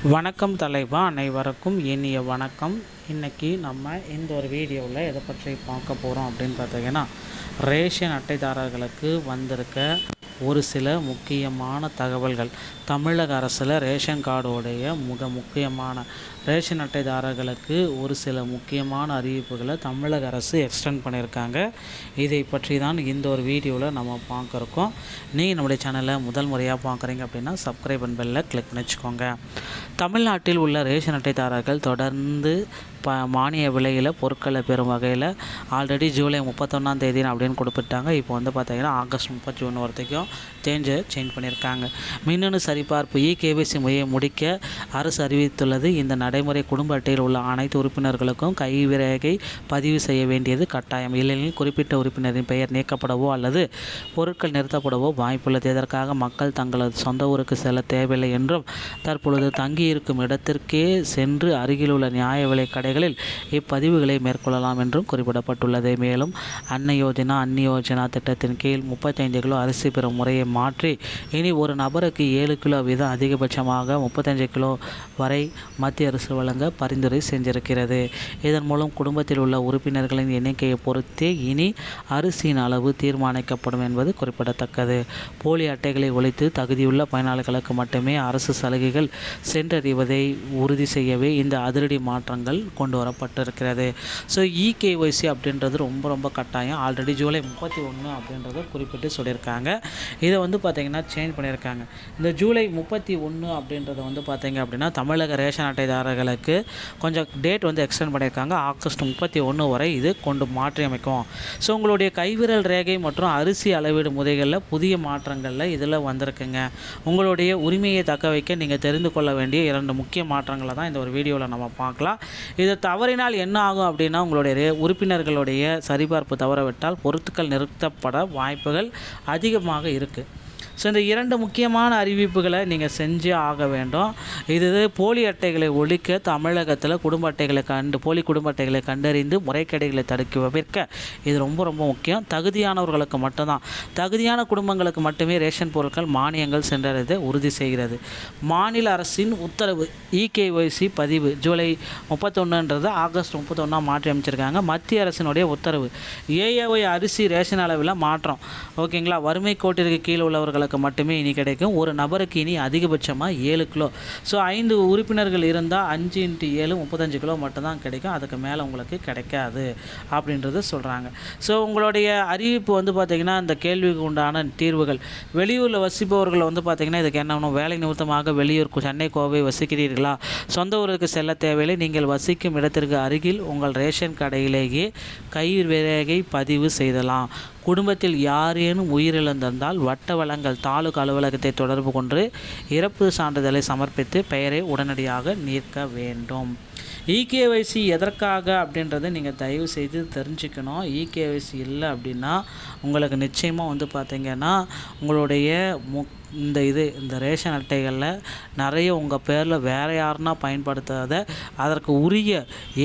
வணக்கம் தலைவா, அனைவருக்கும் இனிய வணக்கம். இன்றைக்கி நம்ம இந்த ஒரு வீடியோவில் எதை பற்றி பார்க்க போகிறோம் அப்படின்னு பார்த்தீங்கன்னா, ரேஷன் அட்டைதாரர்களுக்கு வந்திருக்க ஒரு சில முக்கியமான தகவல்கள். தமிழக அரசில் ரேஷன் கார்டோடைய முக்கியமான ரேஷன் அட்டைதாரர்களுக்கு ஒரு சில முக்கியமான அறிவிப்புகளை தமிழக அரசு எக்ஸ்டெண்ட் பண்ணியிருக்காங்க. இதை பற்றி தான் இந்த ஒரு வீடியோவில் நம்ம பார்க்குறோம். நீங்கள் நம்முடைய சேனலை முதல் முறையாக பார்க்குறீங்க அப்படின்னா சப்ஸ்கிரைப் அண்ட் பெல்லை கிளிக் பண்ணி வச்சுக்கோங்க. தமிழ்நாட்டில் உள்ள ரேஷன் அட்டைதாரர்கள் தொடர்ந்து மானிய விலையில் பொருட்களை பெறும் வகையில் ஆல்ரெடி ஜூலை 31 அப்படின்னு கொடுத்துட்டாங்க. இப்போ வந்து பார்த்திங்கன்னா ஆகஸ்ட் 31 வரைக்கும் சேஞ்ச் பண்ணியிருக்காங்க. மின்னணு சரிபார்ப்பு KYC முறையை முடிக்க அரசு அறிவித்துள்ளது. இந்த நடைமுறை குடும்ப அட்டையில் உள்ள அனைத்து உறுப்பினர்களுக்கும் கைவிரேகை பதிவு செய்ய வேண்டியது கட்டாயம். இல்லையெனில் குறிப்பிட்ட உறுப்பினரின் பெயர் நீக்கப்படவோ அல்லது பொருட்கள் நிறுத்தப்படவோ வாய்ப்புள்ளது. இதற்காக மக்கள் தங்களது சொந்த ஊருக்கு செல்ல தேவையில்லை என்றும், தற்பொழுது தங்கியிருக்கும் இடத்திற்கே சென்று அருகில் உள்ள நியாய விலை கடைகளில் இப்பதிவுகளை மேற்கொள்ளலாம் என்றும் குறிப்பிடப்பட்டுள்ளது. மேலும் அன்ன யோஜனா திட்டத்தின் கீழ் 35 கிலோ அரிசி பெறும் முறையை மாற்றி இனி ஒரு நபருக்கு 7 கிலோ வீதம் அதிகபட்சமாக 35 கிலோ வரை மத்திய அரசு வழங்க பரிந்துரை செஞ்சிருக்கிறது. இதன் மூலம் குடும்பத்தில் உள்ள உறுப்பினர்களின் எண்ணிக்கையை பொறுத்தே இனி அரிசியின் அளவு தீர்மானிக்கப்படும் என்பது குறிப்பிடத்தக்கது. போலி அட்டைகளை ஒழித்து தகுதியுள்ள பயனாளிகளுக்கு மட்டுமே அரசு சலுகைகள் சென்றறிவதை உறுதி செய்யவே இந்த அதிரடி மாற்றங்கள் கொண்டு வரப்பட்டிருக்கிறது. ஸோ KYC அப்படின்றது ரொம்ப கட்டாயம். ஆல்ரெடி ஜூலை 31 அப்படின்றத குறிப்பிட்டு சொல்லியிருக்காங்க. இதை வந்து பார்த்திங்கன்னா சேஞ்ச் பண்ணியிருக்காங்க. இந்த ஜூலை 31 அப்படின்றத வந்து பார்த்திங்க அப்படின்னா தமிழக ரேஷன் அட்டைதாரர்களுக்கு கொஞ்சம் டேட் வந்து எக்ஸ்டெண்ட் பண்ணியிருக்காங்க. ஆகஸ்ட் 31 வரை இது கொண்டு மாற்றி அமைக்கும். ஸோ உங்களுடைய கைவிரல் ரேகை மற்றும் அரிசி அளவீடு முறைகளில் புதிய மாற்றங்களில் இதில் வந்திருக்குங்க. உங்களுடைய உரிமையை தக்க வைக்க நீங்கள் தெரிந்து கொள்ள வேண்டிய 2 முக்கிய மாற்றங்களை தான் இந்த ஒரு வீடியோவில் நம்ம பார்க்கலாம். இதை தவறினால் என்ன ஆகும் அப்படின்னா, உங்களுடைய உறுப்பினர்களுடைய சரிபார்ப்பு தவறவிட்டால் பொருட்கள் நிறுத்தப்பட வாய்ப்புகள் அதிகமாக இருக்குது. ஸோ இந்த 2 முக்கியமான அறிவிப்புகளை நீங்கள் செஞ்சே ஆக வேண்டும். இது போலி அட்டைகளை ஒழிக்க தமிழகத்தில் போலி குடும்ப அட்டைகளை கண்டறிந்து முறைகேடுகளை தடுக்க இது ரொம்ப முக்கியம். தகுதியானவர்களுக்கு மட்டும்தான், தகுதியான குடும்பங்களுக்கு மட்டுமே ரேஷன் பொருட்கள் மானியங்கள் சென்றதை உறுதி செய்கிறது. மாநில அரசின் உத்தரவு KYC பதிவு ஜூலை 31 ஆகஸ்ட் 31 மாற்றி அமைச்சிருக்காங்க. மத்திய அரசினுடைய உத்தரவு AOY அரிசி ரேஷன் அளவில் மாற்றம். ஓகேங்களா? வறுமை கோட்டிற்கு கீழே உள்ளவர்களுக்கு மட்டுமே இனி கிடைக்கும். ஒரு நபருக்கு இனி அதிகபட்சமாக 7 கிலோ. ஸோ 5 உறுப்பினர்கள் இருந்தால் 5 × 7 35 கிலோ மட்டும்தான் கிடைக்கும். அதுக்கு மேலே உங்களுக்கு கிடைக்காது அப்படின்றது சொல்கிறாங்க. ஸோ உங்களுடைய அறிவிப்பு வந்து பார்த்திங்கன்னா இந்த கேள்விக்கு உண்டான தீர்வுகள். வெளியூரில் வசிப்பவர்கள் வந்து பார்த்திங்கன்னா இதுக்கு என்ன வேலை நிமித்தமாக வெளியூர் சென்னை கோவை வசிக்கிறீர்களா? சொந்த ஊருக்கு செல்ல தேவையில்லை. நீங்கள் வசிக்கும் இடத்திற்கு அருகில் உங்கள் ரேஷன் கடையிலேயே கைவிரேகை பதிவு செய்தலாம். குடும்பத்தில் யாரேனும் உயிரிழந்திருந்தால் வட்ட வழங்கல் தாலுகா அலுவலகத்தை தொடர்பு கொண்டு இறப்பு சான்றிதழை சமர்ப்பித்து பெயரை உடனடியாக நீக்க வேண்டும். KYC எதற்காக அப்படின்றத நீங்கள் தயவு செய்து தெரிஞ்சுக்கணும். KYC இல்லை அப்படின்னா உங்களுக்கு நிச்சயமாக வந்து பார்த்திங்கன்னா உங்களுடைய இந்த ரேஷன் அட்டைகளில் நிறைய உங்கள் பேரில் வேறு யாருன்னா பயன்படுத்தாத, அதற்கு உரிய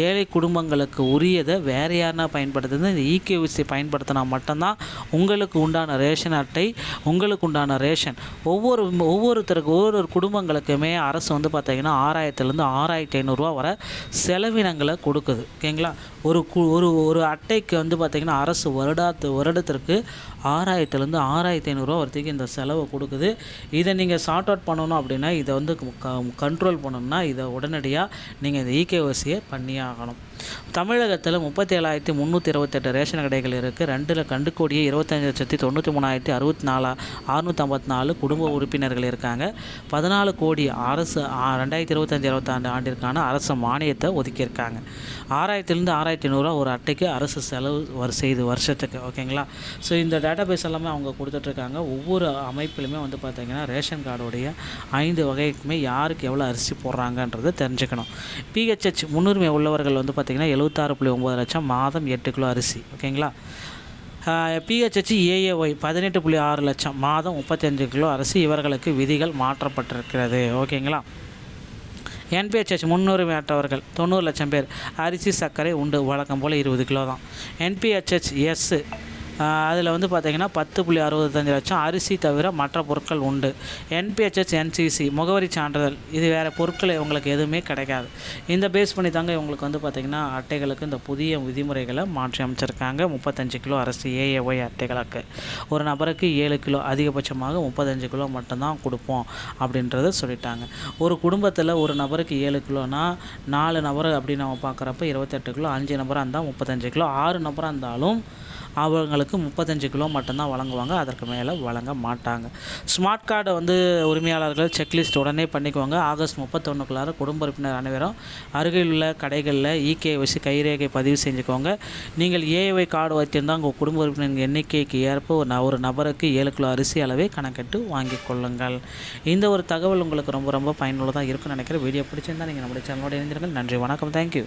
ஏழை குடும்பங்களுக்கு உரியதை வேறு யாருன்னா பயன்படுத்துறது. இந்த KYC பயன்படுத்தினா மட்டும்தான் உங்களுக்கு உண்டான ரேஷன் அட்டை, உங்களுக்கு உண்டான ரேஷன் ஒவ்வொரு குடும்பங்களுக்குமே அரசு வந்து பார்த்திங்கன்னா 6000லேருந்து 6500 ரூபா வர செலவினங்களை கொடுக்குது. ஓகேங்களா? ஒரு அட்டைக்கு வந்து பார்த்திங்கன்னா அரசு வருடத்திற்கு 6000லேருந்து 6500 ரூபா வரைக்கும் இந்த செலவை கொடுக்குது. இதை நீங்கள் சார்ட் அவுட் பண்ணணும் அப்படின்னா, இதை வந்து கண்ட்ரோல் பண்ணணும்னா இதை உடனடியாக நீங்கள் இந்த KYCயை பண்ணியே ஆகணும். தமிழகத்தில் 37,328 ரேஷன் கடைகள் இருக்குது. 2,93,93,654 குடும்ப உறுப்பினர்கள் இருக்காங்க. 14 கோடி அரசு 2025-26 ஆண்டிற்கான அரசு மானியத்தை ஒதுக்கியிருக்காங்க. 6000லேருந்து 6500 ஒரு அட்டைக்கு அரசு செலவு செய்து வருஷத்துக்கு. ஓகேங்களா? ஸோ இந்த டேட்டாபேஸ் எல்லாமே அவங்க கொடுத்துட்ருக்காங்க. ஒவ்வொரு அமைப்பிலுமே வந்து பார்த்திங்கன்னா ரேஷன் கார்டுடைய 5 வகைக்குமே யாருக்கு எவ்வளோ அரிசி போடுறாங்கன்றதை தெரிஞ்சுக்கணும். PHH முன்னுரிமை உள்ளவர்கள் வந்து பார்த்திங்கன்னா 76.9 லட்சம், மாதம் 8 கிலோ அரிசி. ஓகேங்களா? PHH AOY 18.6 லட்சம், மாதம் 35 கிலோ அரிசி. இவர்களுக்கு விதிகள் மாற்றப்பட்டிருக்கிறது. ஓகேங்களா? NPHH முன்னுரிமையற்றவர்கள் 90 லட்சம் பேர். அரிசி சர்க்கரை உண்டு, வழக்கம் போல் 20 கிலோ தான். NPHS அதில் வந்து பார்த்திங்கன்னா 10.65 லட்சம் அரிசி தவிர மற்ற பொருட்கள் உண்டு. NPHS NCC முகவரி சான்றிதழ் இது வேறு பொருட்கள் இவங்களுக்கு எதுவுமே கிடைக்காது. இந்த பேஸ் பண்ணி தாங்க இவங்களுக்கு வந்து பார்த்திங்கன்னா அட்டைகளுக்கு இந்த புதிய விதிமுறைகளை மாற்றி அமைச்சிருக்காங்க. 35 கிலோ அரிசி AAY அட்டைகளுக்கு ஒரு நபருக்கு 7 கிலோ அதிகபட்சமாக 35 கிலோ மட்டும்தான் கொடுப்போம் அப்படின்றத சொல்லிட்டாங்க. ஒரு குடும்பத்தில் ஒரு நபருக்கு 7 கிலோனா 4 நபர் அப்படின்னு நம்ம பார்க்குறப்ப 28 கிலோ, 5 நபராக இருந்தால் 35 கிலோ, 6 நபராக இருந்தாலும் அவங்களுக்கு 35 கிலோ மட்டும்தான் வழங்குவாங்க. அதற்கு மேலே வழங்க மாட்டாங்க. ஸ்மார்ட் கார்டை வந்து உரிமையாளர்கள் செக்லிஸ்ட் உடனே பண்ணிக்குவாங்க. ஆகஸ்ட் 31க்குள்ளார குடும்ப உறுப்பினர் அனைவரும் அருகில் உள்ள கடைகளில் EKYC கைரேகை பதிவு செஞ்சுக்கோங்க. நீங்கள் AAY கார்டு வைத்திருந்தால் உங்கள் குடும்ப உறுப்பினர் எண்ணிக்கைக்கு ஏற்ப ஒரு நபருக்கு 7 கிலோ அரிசி அளவை கணக்கிட்டு வாங்கி கொள்ளுங்கள். இந்த ஒரு தகவல் உங்களுக்கு ரொம்ப ரொம்ப பயனுள்ளதாக இருக்குன்னு நினைக்கிறேன். வீடியோ பிடிச்சிருந்தால் நீங்கள் நம்முடைய சேனலோடு இணைந்திருங்கள். நன்றி, வணக்கம், தேங்க்யூ.